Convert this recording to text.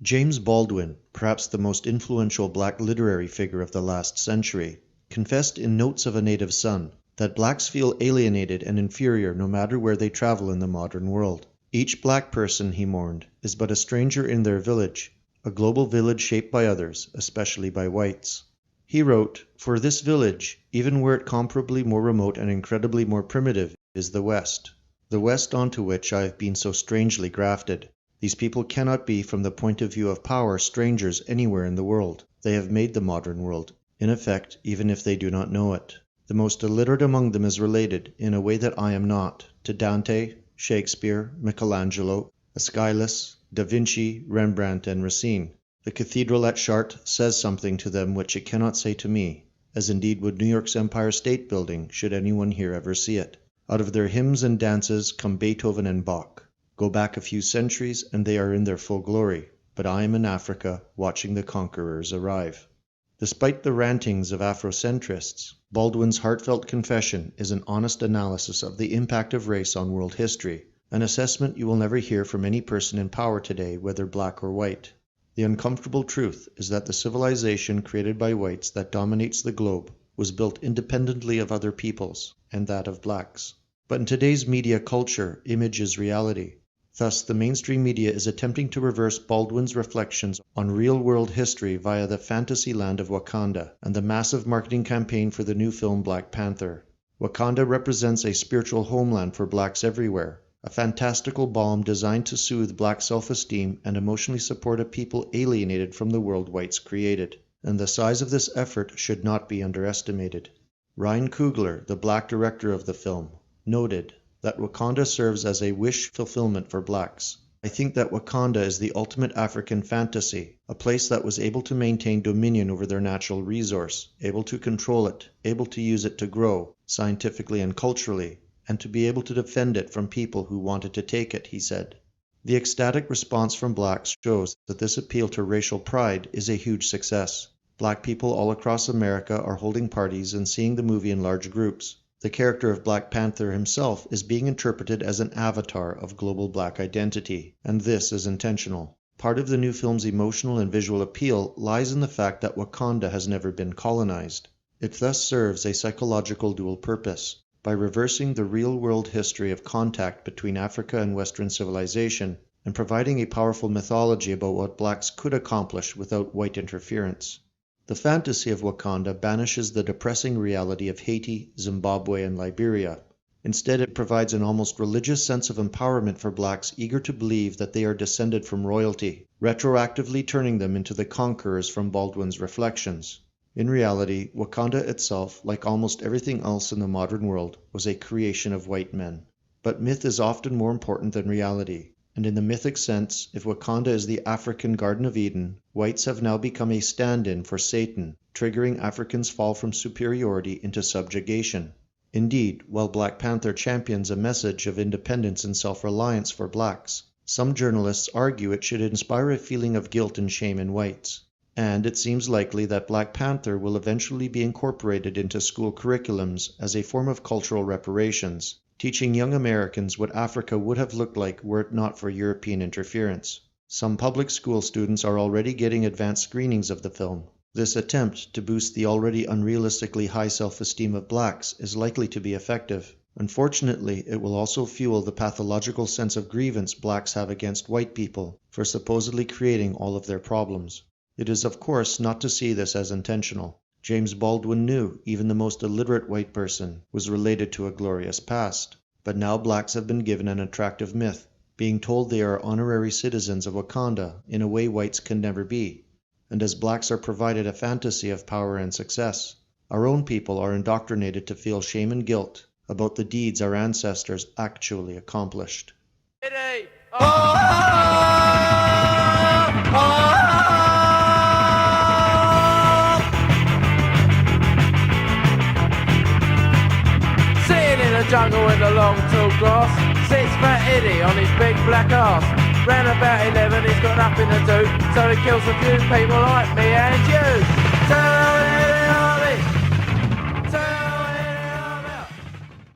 James Baldwin, perhaps the most influential black literary figure of the last century, confessed in Notes of a Native Son that blacks feel alienated and inferior no matter where they travel in the modern world. Each black person, he mourned, is but a stranger in their village, a global village shaped by others, especially by whites. He wrote, "For this village, even were it comparably more remote and incredibly more primitive, is the West onto which I have been so strangely grafted. These people cannot be, from the point of view of power, strangers anywhere in the world. They have made the modern world, in effect, even if they do not know it. The most illiterate among them is related, in a way that I am not, to Dante, Shakespeare, Michelangelo, Aeschylus, Da Vinci, Rembrandt, and Racine. The cathedral at Chartres says something to them which it cannot say to me, as indeed would New York's Empire State Building, should anyone here ever see it. Out of their hymns and dances come Beethoven and Bach. Go back a few centuries and they are in their full glory, but I am in Africa watching the conquerors arrive." Despite the rantings of Afrocentrists, Baldwin's heartfelt confession is an honest analysis of the impact of race on world history, an assessment you will never hear from any person in power today, whether black or white. The uncomfortable truth is that the civilization created by whites that dominates the globe was built independently of other peoples, and that of blacks. But in today's media culture, image is reality. Thus, the mainstream media is attempting to reverse Baldwin's reflections on real-world history via the fantasy land of Wakanda and the massive marketing campaign for the new film Black Panther. Wakanda represents a spiritual homeland for blacks everywhere, a fantastical balm designed to soothe black self-esteem and emotionally support a people alienated from the world whites created. And the size of this effort should not be underestimated. Ryan Coogler, the black director of the film, noted that Wakanda serves as a wish fulfillment for blacks. "I think that Wakanda is the ultimate African fantasy, a place that was able to maintain dominion over their natural resource, able to control it, able to use it to grow, scientifically and culturally, and to be able to defend it from people who wanted to take it," he said. The ecstatic response from blacks shows that this appeal to racial pride is a huge success. Black people all across America are holding parties and seeing the movie in large groups. The character of Black Panther himself is being interpreted as an avatar of global black identity, and this is intentional. Part of the new film's emotional and visual appeal lies in the fact that Wakanda has never been colonized. It thus serves a psychological dual purpose. By reversing the real-world history of contact between Africa and Western civilization, and providing a powerful mythology about what blacks could accomplish without white interference. The fantasy of Wakanda banishes the depressing reality of Haiti, Zimbabwe, and Liberia. Instead, it provides an almost religious sense of empowerment for blacks eager to believe that they are descended from royalty, retroactively turning them into the conquerors from Baldwin's reflections. In reality, Wakanda itself, like almost everything else in the modern world, was a creation of white men. But myth is often more important than reality. And in the mythic sense, if Wakanda is the African Garden of Eden, whites have now become a stand-in for Satan, triggering Africans' fall from superiority into subjugation. Indeed, while Black Panther champions a message of independence and self-reliance for blacks, some journalists argue it should inspire a feeling of guilt and shame in whites. And it seems likely that Black Panther will eventually be incorporated into school curriculums as a form of cultural reparations, teaching young Americans what Africa would have looked like were it not for European interference. Some public school students are already getting advanced screenings of the film. This attempt to boost the already unrealistically high self-esteem of blacks is likely to be effective. Unfortunately, it will also fuel the pathological sense of grievance blacks have against white people for supposedly creating all of their problems. It is, of course, not to see this as intentional. James Baldwin knew even the most illiterate white person was related to a glorious past. But now blacks have been given an attractive myth, being told they are honorary citizens of Wakanda in a way whites can never be. And as blacks are provided a fantasy of power and success, our own people are indoctrinated to feel shame and guilt about the deeds our ancestors actually accomplished. Jungle with the long tall grass, sits fat Eddie on his big black ass. Round about 11 he's got nothing to do, so he kills a few people like me and you.